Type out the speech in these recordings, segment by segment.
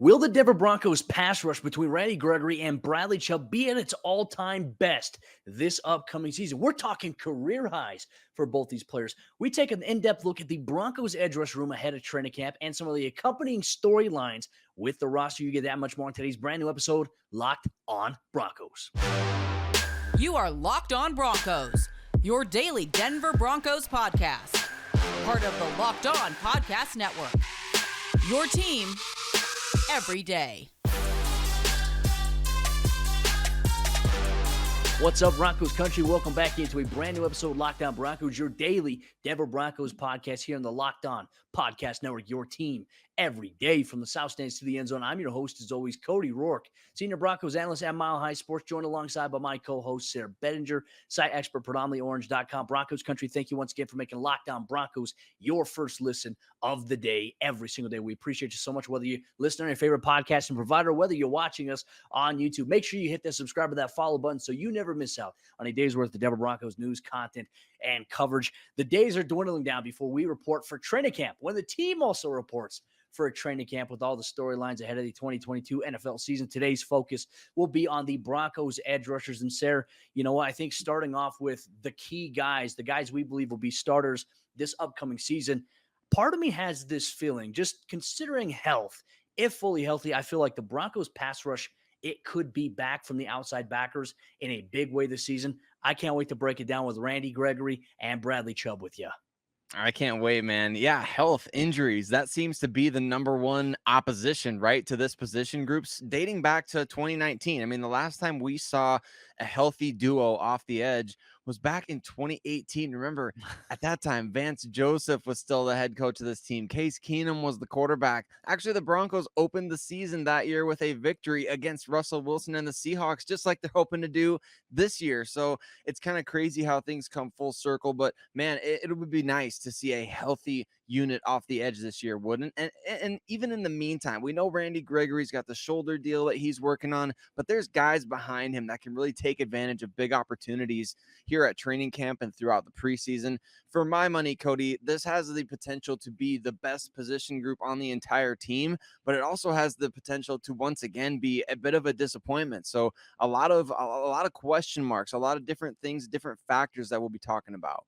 Will the Denver Broncos pass rush between Randy Gregory and Bradley Chubb be at its all-time best this upcoming season? We're talking career highs for both these players. We take an in-depth look at the Broncos edge rush room ahead of training camp and some of the accompanying storylines with the roster. You get that much more in today's brand new episode, Locked on Broncos. You are Locked on Broncos, your daily Denver Broncos podcast. Part of the Locked on Podcast Network. Your team every day. What's up, Broncos country? Welcome back into a brand new episode of Locked on Broncos, your daily Denver Broncos podcast here on the Locked on Podcast Network, your team every day from the South Stands to the end zone. I'm your host, as always, Cody Roark, senior Broncos analyst at Mile High Sports, joined alongside by my co-host, Sayre Bedinger, site expert, predominantlyorange.com. Broncos country, thank you once again for making Locked on Broncos your first listen of the day every single day. We appreciate you so much, whether you listen on your favorite podcasting provider, or whether you're watching us on YouTube. Make sure you hit that subscribe or that follow button so you never miss out on a day's worth of Denver Broncos news, content, and coverage. The days are dwindling down before we report for training camp, when the team also reports for a training camp with all the storylines ahead of the 2022 NFL season. Today's focus will be on the Broncos edge rushers. And Sayre, you know what? I think starting off with the key guys, the guys we believe will be starters this upcoming season, part of me has this feeling, just considering health, if fully healthy, I feel like the Broncos pass rush, it could be back from the outside backers in a big way this season. I can't wait to break it down with Randy Gregory and Bradley Chubb with you. I can't wait, man. Yeah, health, injuries, that seems to be the number one opposition, right, to this position groups dating back to 2019. I mean, the last time we saw a healthy duo off the edge was back in 2018. Remember, at that time, Vance Joseph was still the head coach of this team. Case Keenum was the quarterback. Actually, the Broncos opened the season that year with a victory against Russell Wilson and the Seahawks, just like they're hoping to do this year. So it's kind of crazy how things come full circle. But, man, it would be nice to see a healthy unit off the edge this year, wouldn't? And even in the meantime, we know Randy Gregory's got the shoulder deal that he's working on, but there's guys behind him that can really take advantage of big opportunities here at training camp and throughout the preseason. For my money, Cody, this has the potential to be the best position group on the entire team, but it also has the potential to once again be a bit of a disappointment. So a lot of question marks, a lot of different things, different factors that we'll be talking about.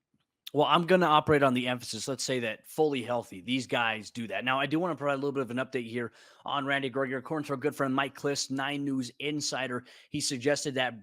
Well, I'm going to operate on the emphasis. Let's say that fully healthy. These guys do that. Now, I do want to provide a little bit of an update here on Randy Gregory. According to our good friend Mike Kliss, 9 News Insider, he suggested that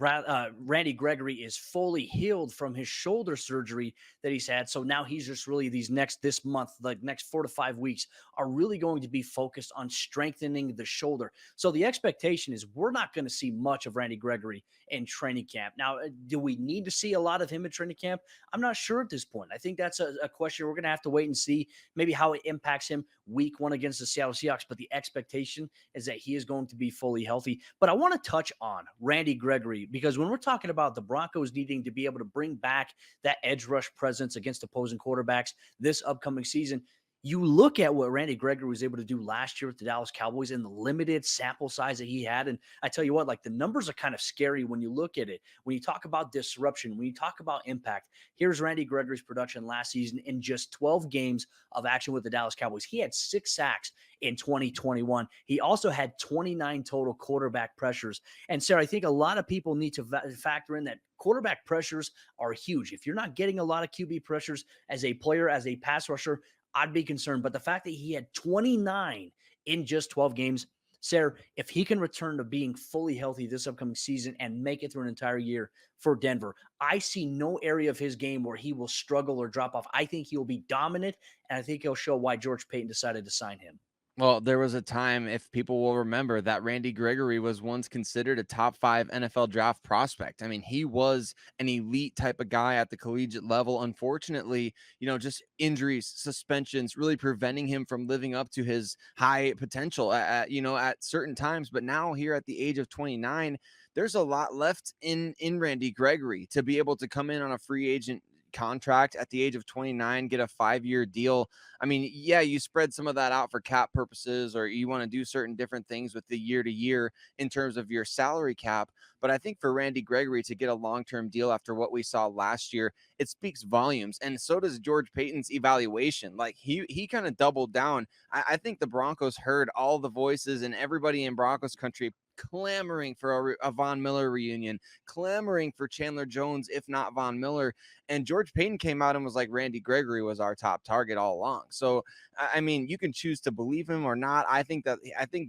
Randy Gregory is fully healed from his shoulder surgery that he's had. So now he's just really this month, like next 4 to 5 weeks, are really going to be focused on strengthening the shoulder. So the expectation is we're not going to see much of Randy Gregory in training camp. Now, do we need to see a lot of him in training camp? I'm not sure at this point. I think that's a question we're going to have to wait and see maybe how it impacts him week 1 against the Seattle Seahawks. But the expectation is that he is going to be fully healthy. But I want to touch on Randy Gregory, because when we're talking about the Broncos needing to be able to bring back that edge rush presence against opposing quarterbacks this upcoming season, you look at what Randy Gregory was able to do last year with the Dallas Cowboys in the limited sample size that he had. And I tell you what, like, the numbers are kind of scary when you look at it. When you talk about disruption, when you talk about impact, here's Randy Gregory's production last season in just 12 games of action with the Dallas Cowboys. He had 6 sacks in 2021. He also had 29 total quarterback pressures. And Sayre, I think a lot of people need to factor in that quarterback pressures are huge. If you're not getting a lot of QB pressures as a player, as a pass rusher, I'd be concerned. But the fact that he had 29 in just 12 games, Sayre, if he can return to being fully healthy this upcoming season and make it through an entire year for Denver, I see no area of his game where he will struggle or drop off. I think he'll be dominant, and I think he'll show why George Paton decided to sign him. Well, there was a time, if people will remember, that Randy Gregory was once considered a top 5 NFL draft prospect. I mean, he was an elite type of guy at the collegiate level. Unfortunately, just injuries, suspensions, really preventing him from living up to his high potential at certain times. But now here at the age of 29, there's a lot left in Randy Gregory to be able to come in on a free agent contract at the age of 29, get a 5-year deal. I mean, yeah, you spread some of that out for cap purposes, or you want to do certain different things with the year to year in terms of your salary cap. But I think for Randy Gregory to get a long-term deal after what we saw last year, it speaks volumes. And so does George Paton's evaluation. Like he kind of doubled down. I think the Broncos heard all the voices and everybody in Broncos country clamoring for a Von Miller reunion, clamoring for Chandler Jones, if not Von Miller. And George Paton came out and was like, Randy Gregory was our top target all along. So, I mean, you can choose to believe him or not. I think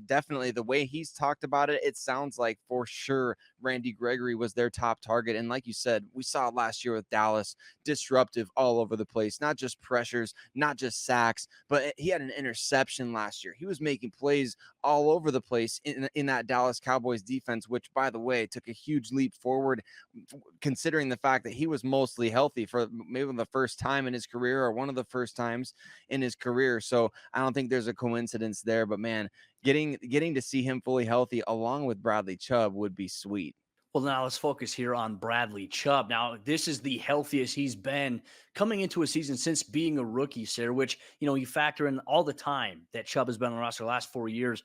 definitely the way he's talked about it, it sounds like for sure Randy Gregory was their top target. And like you said, we saw it last year with Dallas, disruptive all over the place, not just pressures, not just sacks, but he had an interception last year. He was making plays all over the place in that Dallas Cowboys defense, which, by the way, took a huge leap forward considering the fact that he was mostly healthy for maybe the first time in his career or one of the first times in his career. So I don't think there's a coincidence there, but man, getting to see him fully healthy along with Bradley Chubb would be sweet. Well, now let's focus here on Bradley Chubb. Now, this is the healthiest he's been coming into a season since being a rookie, Sayre, which, you factor in all the time that Chubb has been on the roster the last 4 years.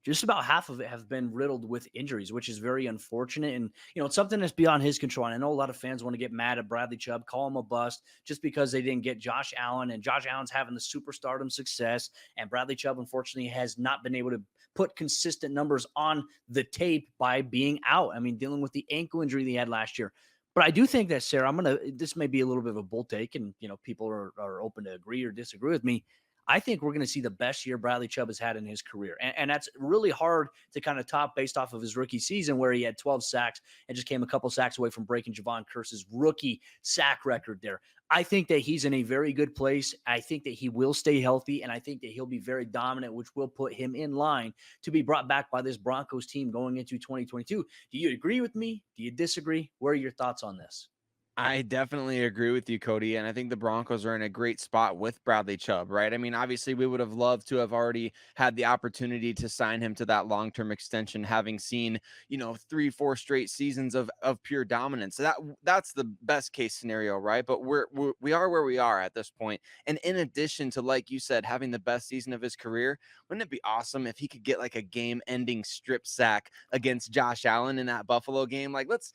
Just about half of it have been riddled with injuries, which is very unfortunate. And, it's something that's beyond his control. And I know a lot of fans want to get mad at Bradley Chubb, call him a bust just because they didn't get Josh Allen. And Josh Allen's having the superstardom success. And Bradley Chubb, unfortunately, has not been able to put consistent numbers on the tape by being out. I mean, dealing with the ankle injury they had last year. But I do think that, Sayre, this may be a little bit of a bold take, and, people are open to agree or disagree with me. I think we're going to see the best year Bradley Chubb has had in his career. And that's really hard to kind of top based off of his rookie season where he had 12 sacks and just came a couple sacks away from breaking Javon Curse's rookie sack record there. I think that he's in a very good place. I think that he will stay healthy, and I think that he'll be very dominant, which will put him in line to be brought back by this Broncos team going into 2022. Do you agree with me? Do you disagree? What are your thoughts on this? I definitely agree with you, Cody. And I think the Broncos are in a great spot with Bradley Chubb, right? I mean, obviously, we would have loved to have already had the opportunity to sign him to that long-term extension, having seen, 3-4 straight seasons of pure dominance. So that's the best case scenario, right? But we are where we are at this point. And in addition to, like you said, having the best season of his career, wouldn't it be awesome if he could get like a game-ending strip sack against Josh Allen in that Buffalo game? Like, let's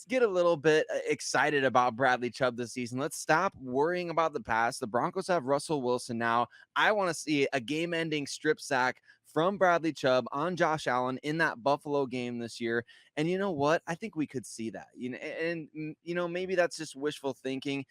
get a little bit excited about Bradley Chubb this season. Let's stop worrying about the past. The Broncos have Russell Wilson now. I want to see a game-ending strip sack from Bradley Chubb on Josh Allen in that Buffalo game this year. And you know what? I think we could see that. Maybe that's just wishful thinking.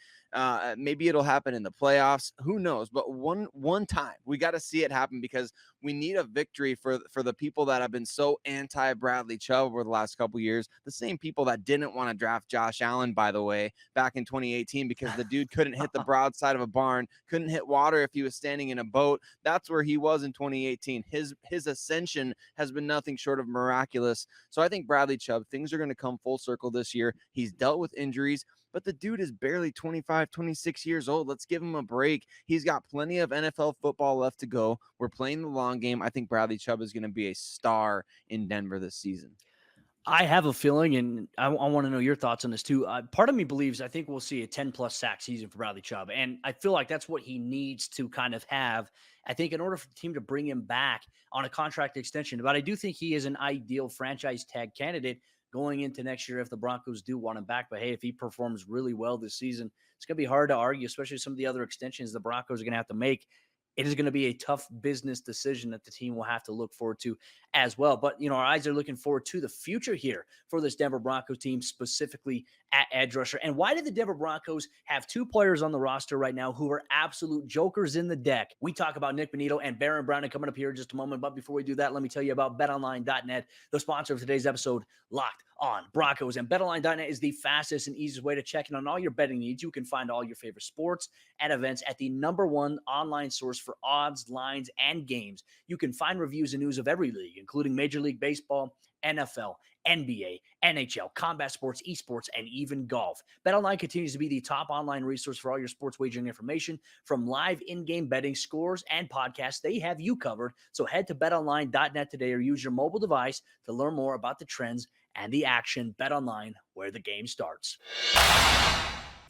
Maybe it'll happen in the playoffs. Who knows? But one time we got to see it happen because we need a victory for the people that have been so anti Bradley Chubb over the last couple years. The same people that didn't want to draft Josh Allen, by the way, back in 2018 because the dude couldn't hit the broadside of a barn, couldn't hit water if he was standing in a boat. That's where he was in 2018. His ascension has been nothing short of miraculous. So I think Bradley Chubb, things are going to come full circle this year. He's dealt with injuries, but the dude is barely 25, 26 years old. Let's give him a break. He's got plenty of NFL football left to go. We're playing the long game. I think Bradley Chubb is going to be a star in Denver this season. I have a feeling, and I want to know your thoughts on this too. Part of me believes I think we'll see a 10-plus sack season for Bradley Chubb, and I feel like that's what he needs to kind of have, I think, in order for the team to bring him back on a contract extension. But I do think he is an ideal franchise tag candidate going into next year if the Broncos do want him back. But hey, if he performs really well this season, it's going to be hard to argue, especially some of the other extensions the Broncos are going to have to make. It is going to be a tough business decision that the team will have to look forward to as well. But, our eyes are looking forward to the future here for this Denver Broncos team, specifically at edge rusher. And why did the Denver Broncos have two players on the roster right now who are absolute jokers in the deck? We talk about Nick Bonitto and Baron Browning coming up here in just a moment. But before we do that, let me tell you about betonline.net, the sponsor of today's episode, Locked on Broncos. And betonline.net is the fastest and easiest way to check in on all your betting needs. You can find all your favorite sports and events at the #1 online source for odds, lines, and games. You can find reviews and news of every league, including Major League Baseball, NFL, NBA, NHL, combat sports, esports, and even golf. BetOnline continues to be the top online resource for all your sports wagering information. From live in-game betting, scores, and podcasts, they have you covered. So head to betonline.net today or use your mobile device to learn more about the trends and the action. BetOnline, where the game starts.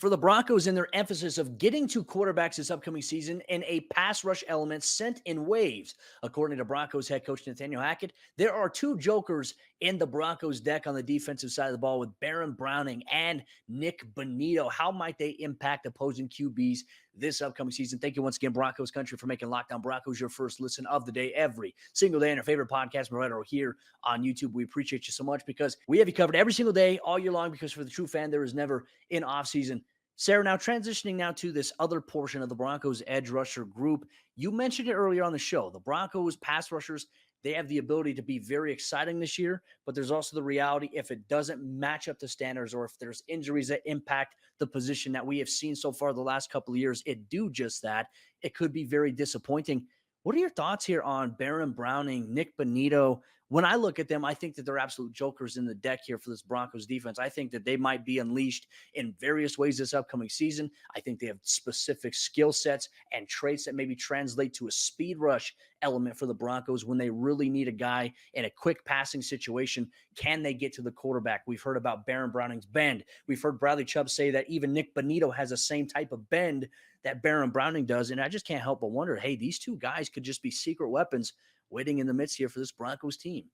for the Broncos in their emphasis of getting to quarterbacks this upcoming season in a pass rush element sent in waves. According to Broncos head coach Nathaniel Hackett, there are two jokers in the Broncos deck on the defensive side of the ball with Baron Browning and Nick Bonitto. How might they impact opposing QBs this upcoming season? Thank you once again, Broncos country, for making Locked On Broncos your first listen of the day every single day on your favorite podcast provider here on YouTube. We appreciate you so much because we have you covered every single day all year long, because for the true fan, there is never an off season. Sayre, now transitioning now to this other portion of the Broncos edge rusher group. You mentioned it earlier on the show. The Broncos pass rushers, they have the ability to be very exciting this year, but there's also the reality if it doesn't match up to standards, or if there's injuries that impact the position that we have seen so far the last couple of years, it do just that. It could be very disappointing. What are your thoughts here on Baron Browning, Nick Bonitto? When I look at them, I think that they're absolute jokers in the deck here for this Broncos defense. I think that they might be unleashed in various ways this upcoming season. I think they have specific skill sets and traits that maybe translate to a speed rush element for the Broncos when they really need a guy in a quick passing situation. Can they get to the quarterback? We've heard about Baron Browning's bend. We've heard Bradley Chubb say that even Nick Bonitto has the same type of bend that Baron Browning does. And I just can't help but wonder, hey, these two guys could just be secret weapons waiting in the midst here for this Broncos team.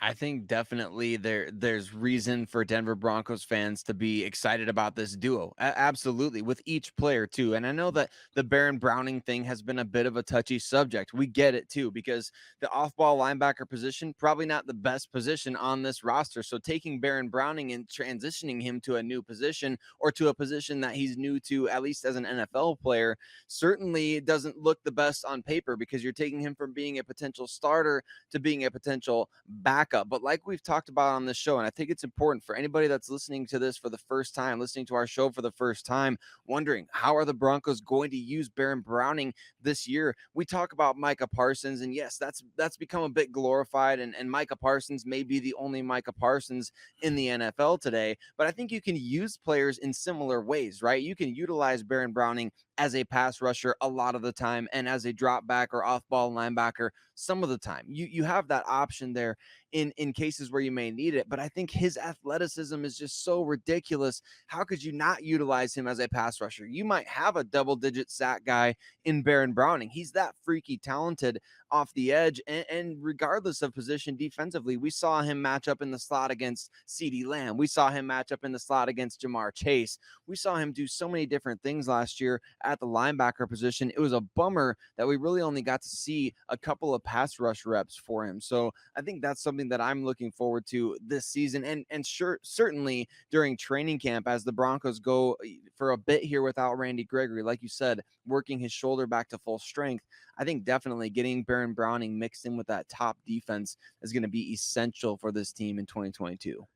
I think definitely there's reason for Denver Broncos fans to be excited about this duo. Absolutely, with each player too. And I know that the Baron Browning thing has been a bit of a touchy subject. We get it too, because the off-ball linebacker position, probably not the best position on this roster. So taking Baron Browning and transitioning him to a new position, or to a position that he's new to, at least as an NFL player, certainly doesn't look the best on paper, because you're taking him from being a potential starter to being a potential backup. But like we've talked about on this show, and I think it's important for anybody that's listening to this for the first time, listening to our show for the first time, wondering how are the Broncos going to use Baron Browning this year. We talk about Micah Parsons, and yes, that's become a bit glorified, and Micah Parsons may be the only Micah Parsons in the NFL today, but I think you can use players in similar ways, right? You can utilize Baron Browning as a pass rusher a lot of the time, and as a drop back or off ball linebacker some of the time. You have that option there in cases where you may need it. But I think his athleticism is just so ridiculous. How could you not utilize him as a pass rusher? You might have a double-digit sack guy in Baron Browning. He's that freaky talented off the edge, and regardless of position defensively, we saw him match up in the slot against CeeDee Lamb. We saw him match up in the slot against Jamar Chase. We saw him do so many different things last year at the linebacker position. It was a bummer that we really only got to see a couple of pass rush reps for him. So I think that's something that I'm looking forward to this season, and certainly during training camp, as the Broncos go for a bit here without Randy Gregory, like you said, working his shoulder back to full strength. I think definitely getting Baron Browning mixed in with that top defense is going to be essential for this team in 2022.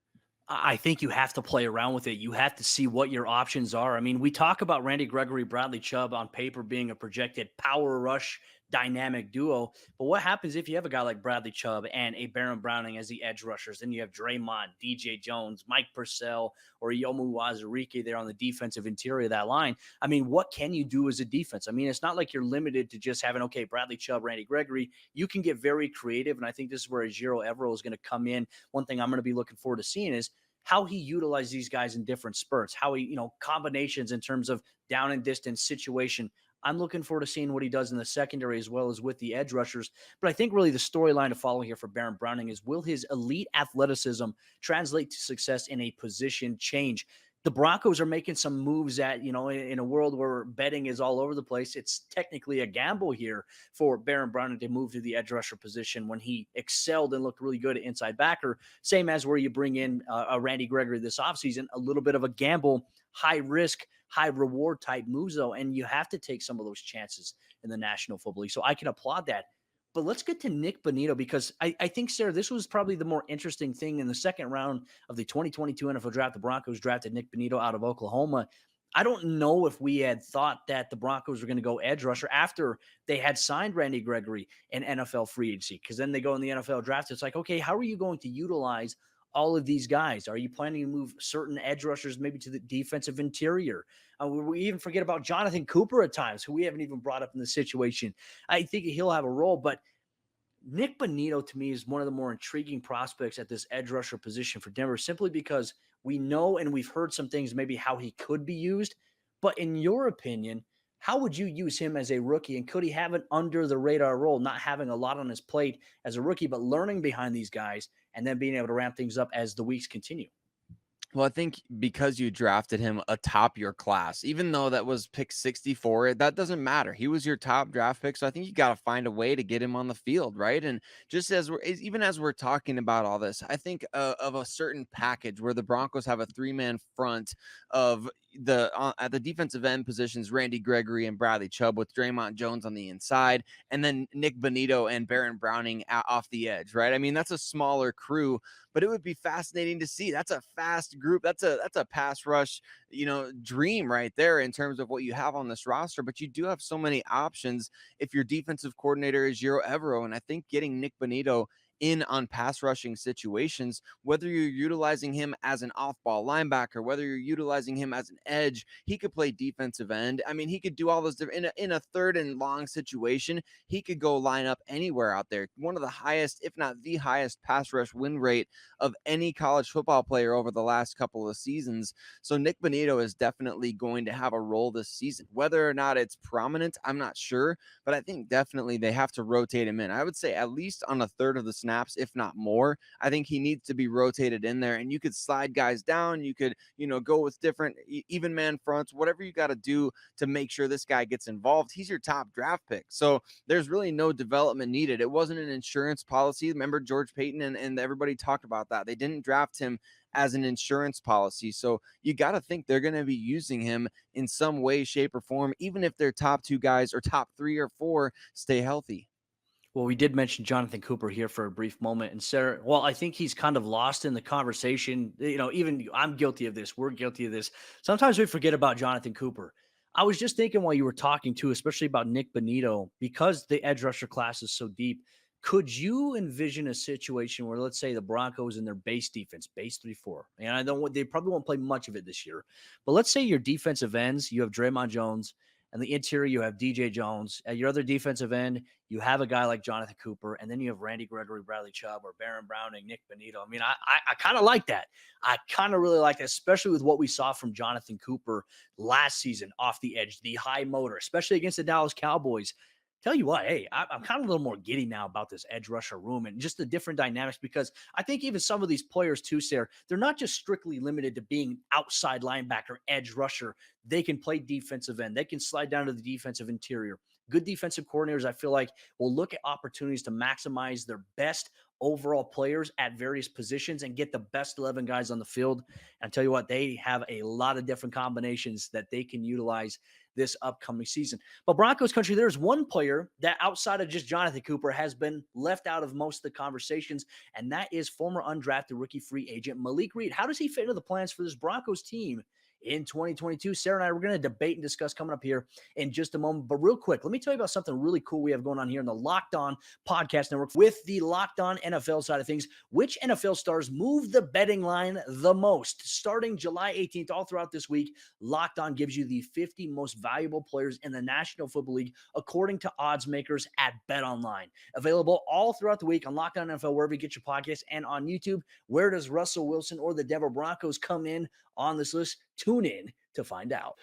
I think you have to play around with it. You have to see what your options are. I mean, we talk about Randy Gregory, Bradley Chubb on paper being a projected power rush dynamic duo. But what happens if you have a guy like Bradley Chubb and a Baron Browning as the edge rushers? Then you have Draymond, DJ Jones, Mike Purcell, or Yomu Wazirike there on the defensive interior of that line. I mean, what can you do as a defense? I mean, it's not like you're limited to just having, okay, Bradley Chubb, Randy Gregory. You can get very creative, and I think this is where Ejiro Evero is going to come in. One thing I'm going to be looking forward to seeing is how he utilizes these guys in different spurts, how he, combinations in terms of down and distance situation. I'm looking forward to seeing what he does in the secondary as well as with the edge rushers. But I think really the storyline to follow here for Baron Browning is, will his elite athleticism translate to success in a position change? The Broncos are making some moves that, in a world where betting is all over the place, it's technically a gamble here for Baron Browning to move to the edge rusher position when he excelled and looked really good at inside backer. Same as where you bring in a Randy Gregory this offseason, a little bit of a gamble, high risk, high reward type moves though. And you have to take some of those chances in the National Football League. So I can applaud that. But let's get to Nick Bonitto, because I think, Sayre, this was probably the more interesting thing in the second round of the 2022 NFL draft. The Broncos drafted Nick Bonitto out of Oklahoma. I don't know if we had thought that the Broncos were going to go edge rusher after they had signed Randy Gregory in NFL free agency, because then they go in the NFL draft. It's like, okay, how are you going to utilize all of these guys? Are you planning to move certain edge rushers maybe to the defensive interior? We even forget about Jonathan Cooper at times, who we haven't even brought up in the situation. I think he'll have a role, but Nick Bonitto to me is one of the more intriguing prospects at this edge rusher position for Denver, simply because we know and we've heard some things maybe how he could be used. But in your opinion, how would you use him as a rookie? And could he have an under the radar role, not having a lot on his plate as a rookie, but learning behind these guys and then being able to ramp things up as the weeks continue? Well, I think because you drafted him atop your class, even though that was pick 64, that doesn't matter. He was your top draft pick. So I think you got to find a way to get him on the field, right? And just even as we're talking about all this, I think of a certain package where the Broncos have a 3-man front of at the defensive end positions, Randy Gregory and Bradley Chubb, with Draymond Jones on the inside, and then Nick Bonitto and Baron Browning off the edge, right? I mean, that's a smaller crew, but it would be fascinating to see. That's a fast group. That's a pass rush, dream right there in terms of what you have on this roster. But you do have so many options if your defensive coordinator is Giro Evero. And I think getting Nick Bonitto in on pass rushing situations, whether you're utilizing him as an off-ball linebacker, whether you're utilizing him as an edge, he could play defensive end. I mean, he could do all those different in a third and long situation. He could go line up anywhere out there. One of the highest, if not the highest, pass rush win rate of any college football player over the last couple of seasons. So Nick Bonitto is definitely going to have a role this season. Whether or not it's prominent, I'm not sure, but I think definitely they have to rotate him in. I would say at least on a third of the snaps, if not more. I think he needs to be rotated in there, and you could slide guys down. You could, go with different even man fronts, whatever you got to do to make sure this guy gets involved. He's your top draft pick. So there's really no development needed. It wasn't an insurance policy. Remember George Payton and everybody talked about that. They didn't draft him as an insurance policy. So you got to think they're going to be using him in some way, shape, or form, even if their top 2 guys or top 3 or 4 stay healthy. Well, we did mention Jonathan Cooper here for a brief moment. And Sayre, well, I think he's kind of lost in the conversation. Even I'm guilty of this. We're guilty of this. Sometimes we forget about Jonathan Cooper. I was just thinking while you were talking too, especially about Nick Bonitto, because the edge rusher class is so deep. Could you envision a situation where, let's say, the Broncos in their base defense, base 3-4, and they probably won't play much of it this year, but let's say your defensive ends, you have Draymond Jones, and the interior, you have DJ Jones. At your other defensive end, you have a guy like Jonathan Cooper, and then you have Randy Gregory, Bradley Chubb, or Baron Browning, Nick Bonitto. I mean, I kind of like that. I kind of really like that, especially with what we saw from Jonathan Cooper last season off the edge, the high motor, especially against the Dallas Cowboys. Tell you what, hey, I'm kind of a little more giddy now about this edge rusher room and just the different dynamics, because I think even some of these players too, Sayre, they're not just strictly limited to being outside linebacker, edge rusher. They can play defensive end. They can slide down to the defensive interior. Good defensive coordinators, I feel like, will look at opportunities to maximize their best overall players at various positions and get the best 11 guys on the field. And I tell you what, they have a lot of different combinations that they can utilize this upcoming season. But Broncos country, there's one player that outside of just Jonathan Cooper has been left out of most of the conversations, and that is former undrafted rookie free agent Malik Reed. How does he fit into the plans for this Broncos team in 2022? Sayre and I, we're going to debate and discuss coming up here in just a moment. But real quick, let me tell you about something really cool we have going on here in the Locked On Podcast Network with the Locked On NFL side of things. Which NFL stars move the betting line the most? Starting July 18th, all throughout this week, Locked On gives you the 50 most valuable players in the National Football League, according to odds makers at BetOnline. Available all throughout the week on Locked On NFL, wherever you get your podcasts, and on YouTube. Where does Russell Wilson or the Denver Broncos come in on this list? Tune in to find out.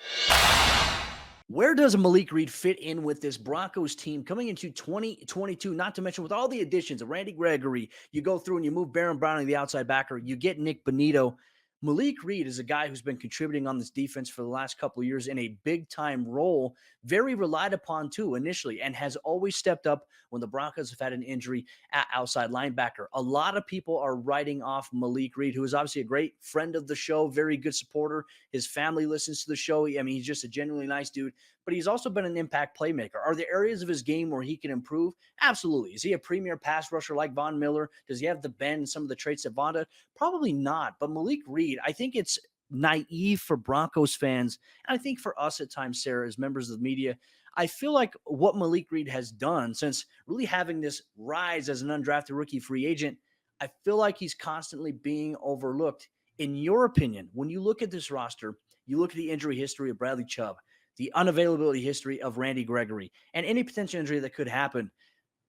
Where does Malik Reed fit in with this Broncos team coming into 2022? Not to mention with all the additions of Randy Gregory, you go through and you move Baron Browning, the outside backer, you get Nick Bonitto. Malik Reed is a guy who's been contributing on this defense for the last couple of years in a big-time role, very relied upon too initially, and has always stepped up when the Broncos have had an injury at outside linebacker. A lot of people are writing off Malik Reed, who is obviously a great friend of the show, very good supporter. His family listens to the show. I mean, he's just a genuinely nice dude, but he's also been an impact playmaker. Are there areas of his game where he can improve? Absolutely. Is he a premier pass rusher like Von Miller? Does he have the bend and some of the traits that Von did? Probably not. But Malik Reed, I think it's naive for Broncos fans, and I think for us at times, Sayre, as members of the media, I feel like what Malik Reed has done since really having this rise as an undrafted rookie free agent, I feel like he's constantly being overlooked. In your opinion, when you look at this roster, you look at the injury history of Bradley Chubb, the unavailability history of Randy Gregory, and any potential injury that could happen,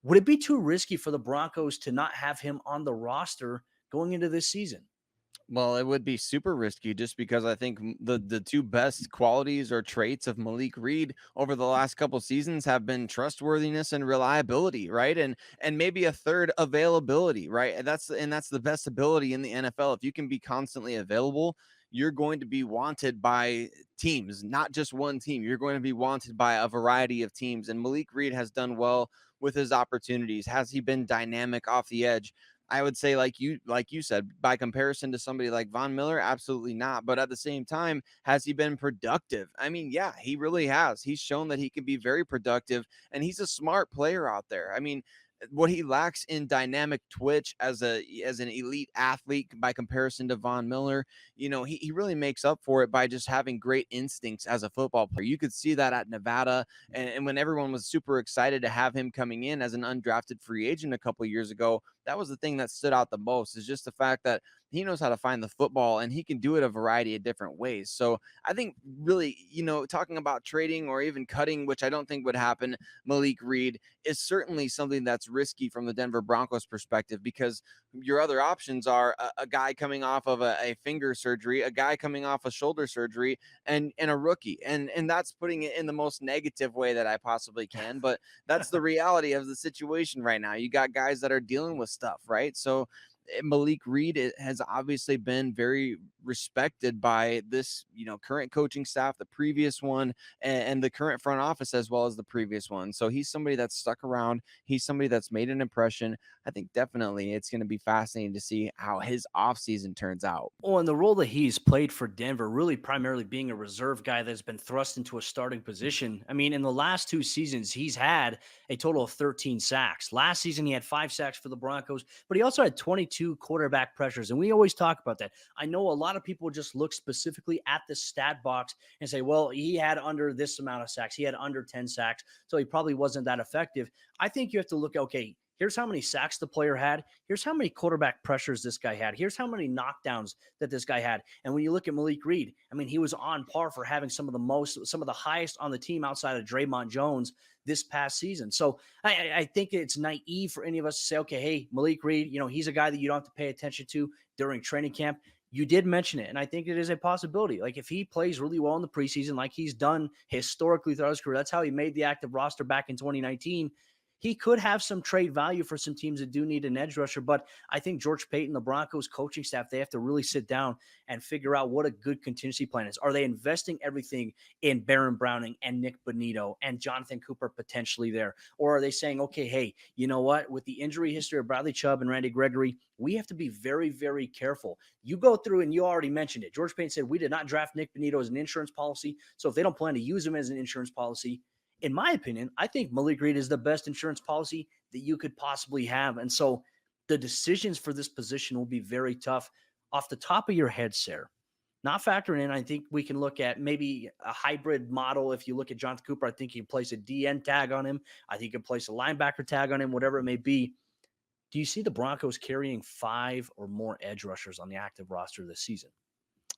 Would it be too risky for the Broncos to not have him on the roster going into this season? Well, it would be super risky just because I think the two best qualities or traits of Malik Reed over the last couple seasons have been trustworthiness and reliability, right? And maybe a third, availability, right? And that's the best ability in the NFL. If you can be constantly available, you're going to be wanted by teams, not just one team. You're going to be wanted by a variety of teams. And Malik Reed has done well with his opportunities. Has he been dynamic off the edge? I would say, like you said, by comparison to somebody like Von Miller, absolutely not. But at the same time, has he been productive? I mean, yeah, he really has. He's shown that he can be very productive, and he's a smart player out there. I mean, what he lacks in dynamic twitch as an elite athlete by comparison to Von Miller, he really makes up for it by just having great instincts as a football player. You could see that at Nevada, and when everyone was super excited to have him coming in as an undrafted free agent a couple of years ago, that was the thing that stood out the most, is just the fact that he knows how to find the football and he can do it a variety of different ways. So I think really, talking about trading or even cutting, which I don't think would happen, Malik Reed is certainly something that's risky from the Denver Broncos perspective, because your other options are a guy coming off of a finger surgery, a guy coming off a shoulder surgery, and a rookie. And that's putting it in the most negative way that I possibly can. But that's the reality of the situation right now. You got guys that are dealing with stuff, right? So Malik Reed has obviously been very respected by this, current coaching staff, the previous one, and the current front office, as well as the previous one. So he's somebody that's stuck around. He's somebody that's made an impression. I think definitely it's going to be fascinating to see how his offseason turns out. Well, and the role that he's played for Denver, really primarily being a reserve guy that's been thrust into a starting position. I mean, in the last two seasons, he's had a total of 13 sacks. Last season, he had 5 sacks for the Broncos, but he also had 22 quarterback pressures. And we always talk about that. I know a lot of people just look specifically at the stat box and say, well, he had under this amount of sacks. He had under 10 sacks, so he probably wasn't that effective. I think you have to look, okay, here's how many sacks the player had. Here's how many quarterback pressures this guy had. Here's how many knockdowns that this guy had. And when you look at Malik Reed, I mean, he was on par for having some of the highest on the team outside of Draymond Jones this past season. So I think it's naive for any of us to say, okay, hey, Malik Reed, he's a guy that you don't have to pay attention to during training camp. You did mention it, and I think it is a possibility. Like, if he plays really well in the preseason, like he's done historically throughout his career, that's how he made the active roster back in 2019. He could have some trade value for some teams that do need an edge rusher. But I think George Payton, the Broncos coaching staff, they have to really sit down and figure out what a good contingency plan is. Are they investing everything in Baron Browning and Nick Bonitto and Jonathan Cooper potentially there? Or are they saying, okay, hey, you know what? With the injury history of Bradley Chubb and Randy Gregory, we have to be very, very careful. You go through, and you already mentioned it. George Payton said, we did not draft Nick Bonitto as an insurance policy. So if they don't plan to use him as an insurance policy, in my opinion, I think Malik Reed is the best insurance policy that you could possibly have. And so the decisions for this position will be very tough. Off the top of your head, Sayre, not factoring in, I think we can look at maybe a hybrid model. If you look at Jonathan Cooper, I think you can place a DN tag on him. I think you can place a linebacker tag on him, whatever it may be. Do you see the Broncos carrying 5 or more edge rushers on the active roster this season?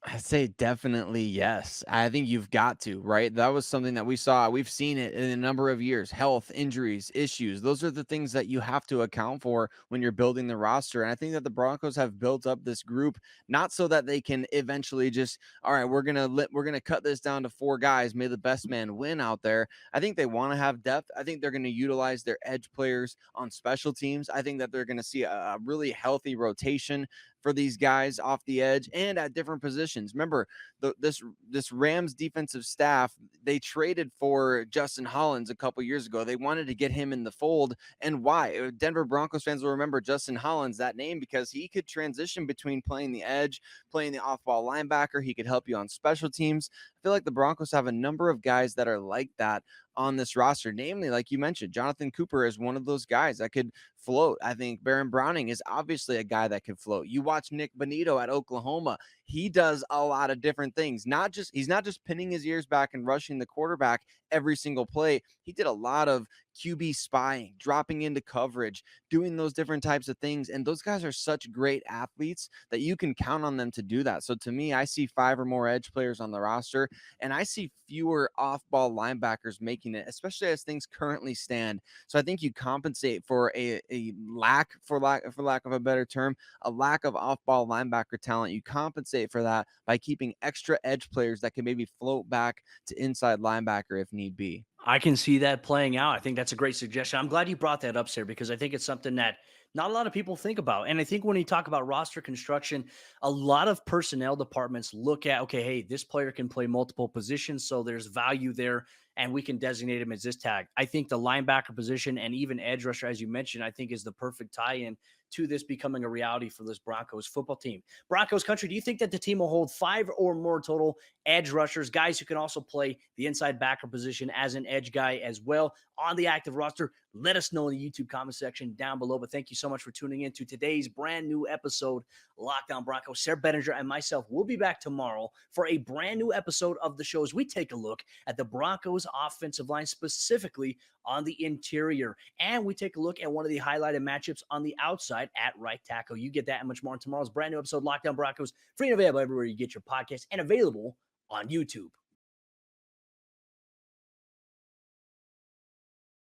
I'd say definitely yes. I think you've got to, right? That was something that we saw. We've seen it in a number of years. Health, injuries, issues. Those are the things that you have to account for when you're building the roster. And I think that the Broncos have built up this group not so that they can eventually just, all right, we're going to cut this down to 4 guys, may the best man win out there. I think they want to have depth. I think they're going to utilize their edge players on special teams. I think that they're going to see a really healthy rotation for these guys off the edge and at different positions. Remember, this Rams defensive staff, they traded for Justin Hollins a couple years ago. They wanted to get him in the fold. And why? Denver Broncos fans will remember Justin Hollins, that name, because he could transition between playing the edge, playing the off-ball linebacker. He could help you on special teams. I feel like the Broncos have a number of guys that are like that on this roster, namely, like you mentioned, Jonathan Cooper is one of those guys that could float. I think Baron Browning is obviously a guy that could float. You watch Nick Bonitto at Oklahoma. He does a lot of different things. He's not just pinning his ears back and rushing the quarterback every single play. He did a lot of QB spying, dropping into coverage, doing those different types of things. And those guys are such great athletes that you can count on them to do that. So to me, I see 5 or more edge players on the roster, and I see fewer off-ball linebackers making it, especially as things currently stand. So I think you compensate for a lack, for lack of a better term, a lack of off-ball linebacker talent. You compensate for that by keeping extra edge players that can maybe float back to inside linebacker if need be. I can see that playing out. I think that's a great suggestion. I'm glad you brought that up, Sarah, because I think it's something that not a lot of people think about. And I think when you talk about roster construction, a lot of personnel departments look at, okay, hey, this player can play multiple positions, so there's value there, and we can designate him as this tag. I think the linebacker position and even edge rusher, as you mentioned, I think is the perfect tie-in to this becoming a reality for this Broncos football team. Broncos country, do you think that the team will hold 5 or more total edge rushers, guys who can also play the inside backer position as an edge guy as well on the active roster? Let us know in the YouTube comment section down below. But thank you so much for tuning in to today's brand new episode, Locked On Broncos. Sayre Bedinger and myself will be back tomorrow for a brand new episode of the show as we take a look at the Broncos offensive line, specifically on the interior. And we take a look at one of the highlighted matchups on the outside at right tackle. You get that and much more on tomorrow's brand new episode, Locked On Broncos, free and available everywhere you get your podcast and available on YouTube.